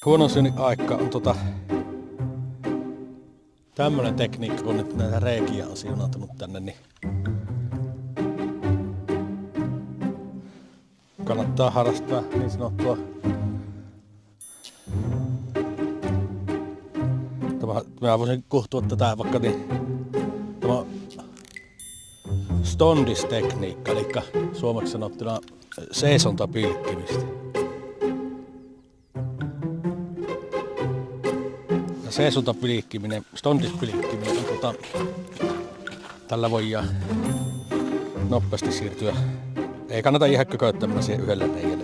Huonosyni aika on tämmönen tekniikka, kun nyt näitä reikiä on siunautunut tänne, niin kannattaa harrastaa niin sanottua mä voisin kuhtua tätä vaikka niin tämä stondistekniikka, eli suomeksi sanottuna seisontapilkkimistä. Seisontapilkkiminen, stondispilkkiminen on tällä voidaan nopeasti siirtyä. Ei kannata ihan kököttämään siihen yhdelle reijälle.